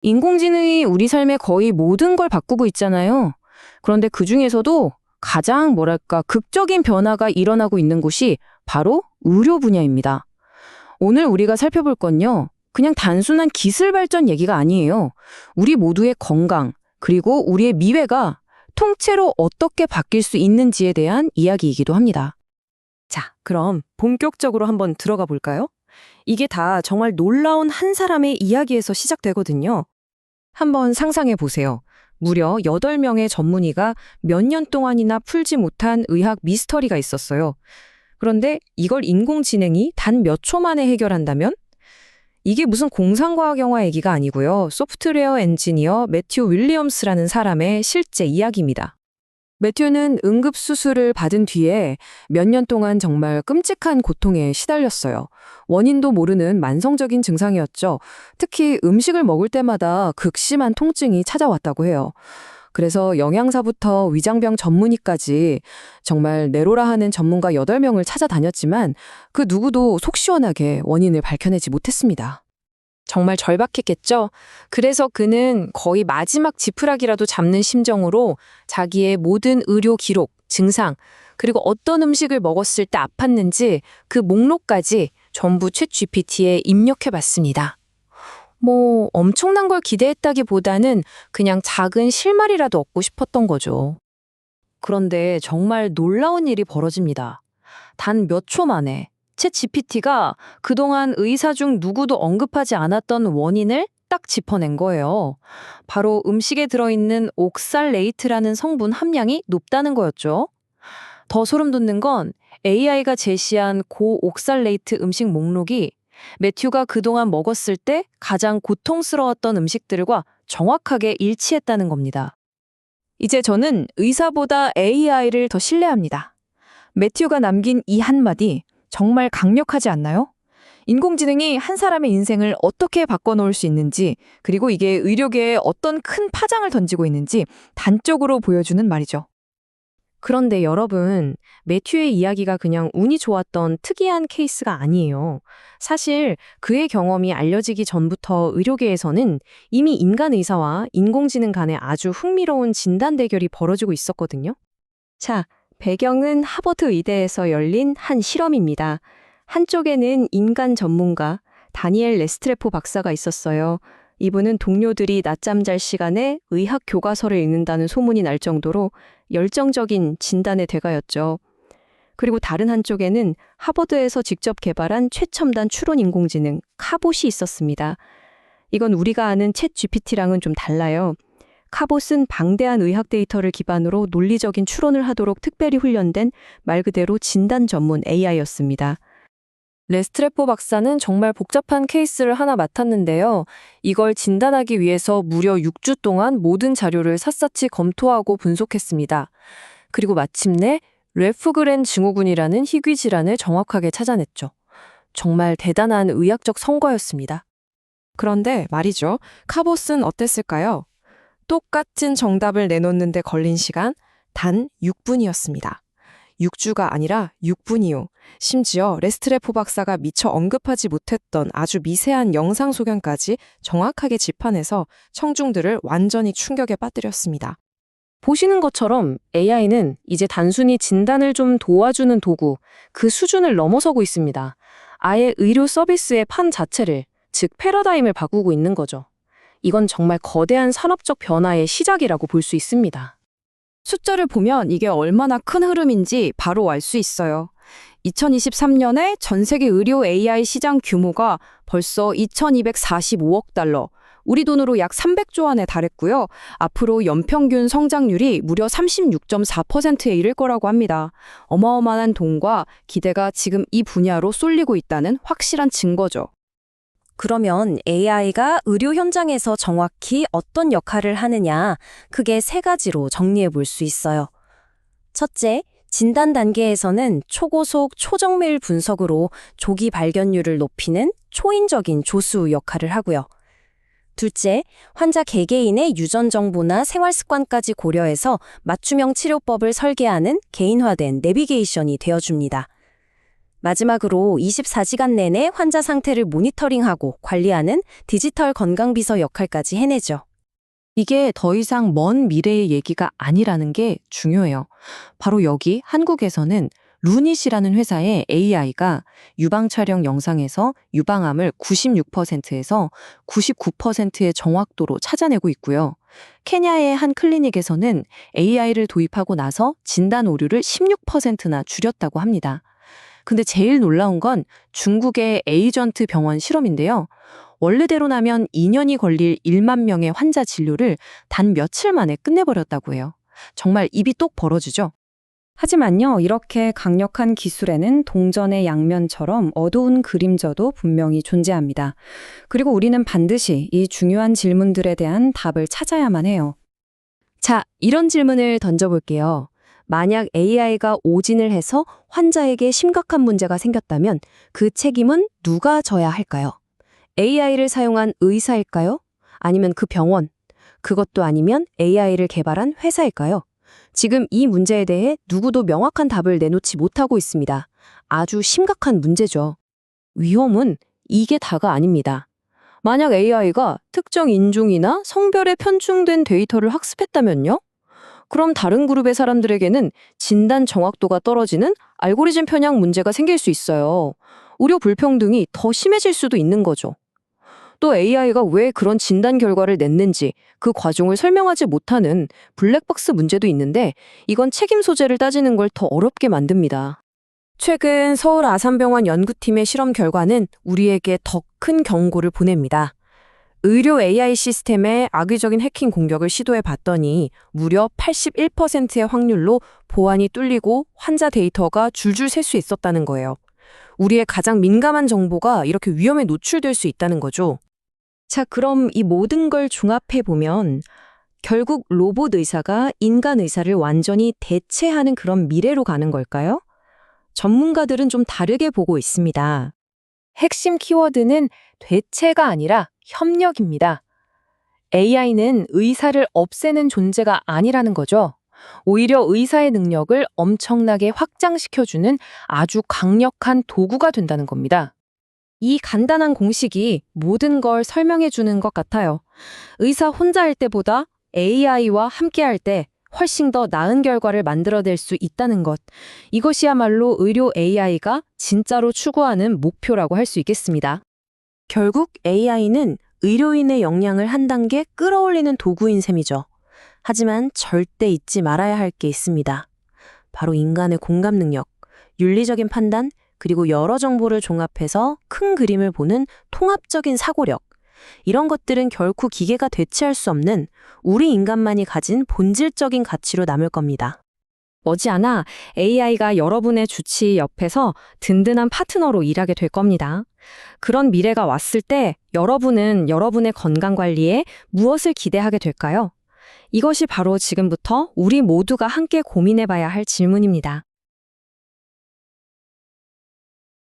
인공지능이 우리 삶의 거의 모든 걸 바꾸고 있잖아요. 그런데 그중에서도 가장 극적인 변화가 일어나고 있는 곳이 바로 의료 분야입니다. 오늘 우리가 살펴볼 건요. 그냥 단순한 기술 발전 얘기가 아니에요. 우리 모두의 건강, 그리고 우리의 미래가 통째로 어떻게 바뀔 수 있는지에 대한 이야기이기도 합니다. 자, 그럼 본격적으로 한번 들어가 볼까요? 이게 다 정말 놀라운 한 사람의 이야기에서 시작되거든요. 한번 상상해 보세요. 무려 8명의 전문의가 몇 년 동안이나 풀지 못한 의학 미스터리가 있었어요. 그런데 이걸 인공지능이 단 몇 초 만에 해결한다면? 이게 무슨 공상과학 영화 얘기가 아니고요. 소프트웨어 엔지니어 매튜 윌리엄스라는 사람의 실제 이야기입니다. 매튜는 응급수술을 받은 뒤에 몇 년 동안 정말 끔찍한 고통에 시달렸어요. 원인도 모르는 만성적인 증상이었죠. 특히 음식을 먹을 때마다 극심한 통증이 찾아왔다고 해요. 그래서 영양사부터 위장병 전문의까지 정말 네로라 하는 전문가 8명을 찾아다녔지만 그 누구도 속 시원하게 원인을 밝혀내지 못했습니다. 정말 절박했겠죠? 그래서 그는 거의 마지막 지푸라기라도 잡는 심정으로 자기의 모든 의료 기록, 증상, 그리고 어떤 음식을 먹었을 때 아팠는지 그 목록까지 전부 챗 GPT에 입력해봤습니다. 엄청난 걸 기대했다기보다는 그냥 작은 실마리라도 얻고 싶었던 거죠. 그런데 정말 놀라운 일이 벌어집니다. 단 몇 초 만에 챗 GPT가 그동안 의사 중 누구도 언급하지 않았던 원인을 딱 짚어낸 거예요. 바로 음식에 들어있는 옥살레이트라는 성분 함량이 높다는 거였죠. 더 소름 돋는 건 AI가 제시한 고옥살레이트 음식 목록이 매튜가 그동안 먹었을 때 가장 고통스러웠던 음식들과 정확하게 일치했다는 겁니다. 이제 저는 의사보다 AI를 더 신뢰합니다. 매튜가 남긴 이 한마디 정말 강력하지 않나요? 인공지능이 한 사람의 인생을 어떻게 바꿔놓을 수 있는지, 그리고 이게 의료계에 어떤 큰 파장을 던지고 있는지 단적으로 보여주는 말이죠. 그런데 여러분, 매튜의 이야기가 그냥 운이 좋았던 특이한 케이스가 아니에요. 사실 그의 경험이 알려지기 전부터 의료계에서는 이미 인간 의사와 인공지능 간에 아주 흥미로운 진단 대결이 벌어지고 있었거든요. 자, 배경은 하버드 의대에서 열린 한 실험입니다. 한쪽에는 인간 전문가 다니엘 레스트레포 박사가 있었어요. 이분은 동료들이 낮잠 잘 시간에 의학 교과서를 읽는다는 소문이 날 정도로 열정적인 진단의 대가였죠. 그리고 다른 한쪽에는 하버드에서 직접 개발한 최첨단 추론 인공지능 카봇이 있었습니다. 이건 우리가 아는 챗 GPT랑은 좀 달라요. 카봇은 방대한 의학 데이터를 기반으로 논리적인 추론을 하도록 특별히 훈련된 말 그대로 진단 전문 AI였습니다. 레스트레포 박사는 정말 복잡한 케이스를 하나 맡았는데요. 이걸 진단하기 위해서 무려 6주 동안 모든 자료를 샅샅이 검토하고 분석했습니다. 그리고 마침내 레프그렌 증후군이라는 희귀 질환을 정확하게 찾아냈죠. 정말 대단한 의학적 성과였습니다. 그런데 말이죠. 카봇은 어땠을까요? 똑같은 정답을 내놓는데 걸린 시간 단 6분이었습니다. 6주가 아니라 6분이요. 심지어 레스트레포 박사가 미처 언급하지 못했던 아주 미세한 영상 소견까지 정확하게 짚어내서 청중들을 완전히 충격에 빠뜨렸습니다. 보시는 것처럼 AI는 이제 단순히 진단을 좀 도와주는 도구, 그 수준을 넘어서고 있습니다. 아예 의료 서비스의 판 자체를, 즉 패러다임을 바꾸고 있는 거죠. 이건 정말 거대한 산업적 변화의 시작이라고 볼 수 있습니다. 숫자를 보면 이게 얼마나 큰 흐름인지 바로 알 수 있어요. 2023년에 전 세계 의료 AI 시장 규모가 벌써 2,245억 달러, 우리 돈으로 약 300조 원에 달했고요. 앞으로 연평균 성장률이 무려 36.4%에 이를 거라고 합니다. 어마어마한 돈과 기대가 지금 이 분야로 쏠리고 있다는 확실한 증거죠. 그러면 AI가 의료 현장에서 정확히 어떤 역할을 하느냐, 크게 3가지로 정리해 볼 수 있어요. 첫째, 진단 단계에서는 초고속 초정밀 분석으로 조기 발견율을 높이는 초인적인 조수 역할을 하고요. 둘째, 환자 개개인의 유전 정보나 생활 습관까지 고려해서 맞춤형 치료법을 설계하는 개인화된 내비게이션이 되어줍니다. 마지막으로 24시간 내내 환자 상태를 모니터링하고 관리하는 디지털 건강비서 역할까지 해내죠. 이게 더 이상 먼 미래의 얘기가 아니라는 게 중요해요. 바로 여기 한국에서는 루닛이라는 회사의 AI가 유방 촬영 영상에서 유방암을 96%에서 99%의 정확도로 찾아내고 있고요. 케냐의 한 클리닉에서는 AI를 도입하고 나서 진단 오류를 16%나 줄였다고 합니다. 근데 제일 놀라운 건 중국의 에이전트 병원 실험인데요. 원래대로 나면 2년이 걸릴 1만 명의 환자 진료를 단 며칠 만에 끝내버렸다고 해요. 정말 입이 똑 벌어지죠? 하지만요, 이렇게 강력한 기술에는 동전의 양면처럼 어두운 그림자도 분명히 존재합니다. 그리고 우리는 반드시 이 중요한 질문들에 대한 답을 찾아야만 해요. 자, 이런 질문을 던져볼게요. 만약 AI가 오진을 해서 환자에게 심각한 문제가 생겼다면 그 책임은 누가 져야 할까요? AI를 사용한 의사일까요? 아니면 그 병원? 그것도 아니면 AI를 개발한 회사일까요? 지금 이 문제에 대해 누구도 명확한 답을 내놓지 못하고 있습니다. 아주 심각한 문제죠. 위험은 이게 다가 아닙니다. 만약 AI가 특정 인종이나 성별에 편중된 데이터를 학습했다면요? 그럼 다른 그룹의 사람들에게는 진단 정확도가 떨어지는 알고리즘 편향 문제가 생길 수 있어요. 의료 불평등이 더 심해질 수도 있는 거죠. 또 AI가 왜 그런 진단 결과를 냈는지 그 과정을 설명하지 못하는 블랙박스 문제도 있는데 이건 책임 소재를 따지는 걸 더 어렵게 만듭니다. 최근 서울 아산병원 연구팀의 실험 결과는 우리에게 더 큰 경고를 보냅니다. 의료 AI 시스템에 악의적인 해킹 공격을 시도해 봤더니 무려 81%의 확률로 보안이 뚫리고 환자 데이터가 줄줄 셀 수 있었다는 거예요. 우리의 가장 민감한 정보가 이렇게 위험에 노출될 수 있다는 거죠. 자, 그럼 이 모든 걸 종합해 보면 결국 로봇 의사가 인간 의사를 완전히 대체하는 그런 미래로 가는 걸까요? 전문가들은 좀 다르게 보고 있습니다. 핵심 키워드는 대체가 아니라 협력입니다. AI는 의사를 없애는 존재가 아니라는 거죠. 오히려 의사의 능력을 엄청나게 확장시켜주는 아주 강력한 도구가 된다는 겁니다. 이 간단한 공식이 모든 걸 설명해 주는 것 같아요. 의사 혼자 할 때보다 AI와 함께 할 때 훨씬 더 나은 결과를 만들어낼 수 있다는 것. 이것이야말로 의료 AI가 진짜로 추구하는 목표라고 할 수 있겠습니다. 결국 AI는 의료인의 역량을 한 단계 끌어올리는 도구인 셈이죠. 하지만 절대 잊지 말아야 할 게 있습니다. 바로 인간의 공감 능력, 윤리적인 판단, 그리고 여러 정보를 종합해서 큰 그림을 보는 통합적인 사고력. 이런 것들은 결코 기계가 대체할 수 없는 우리 인간만이 가진 본질적인 가치로 남을 겁니다. 머지않아 AI가 여러분의 주치 옆에서 든든한 파트너로 일하게 될 겁니다. 그런 미래가 왔을 때 여러분은 여러분의 건강관리에 무엇을 기대하게 될까요? 이것이 바로 지금부터 우리 모두가 함께 고민해봐야 할 질문입니다.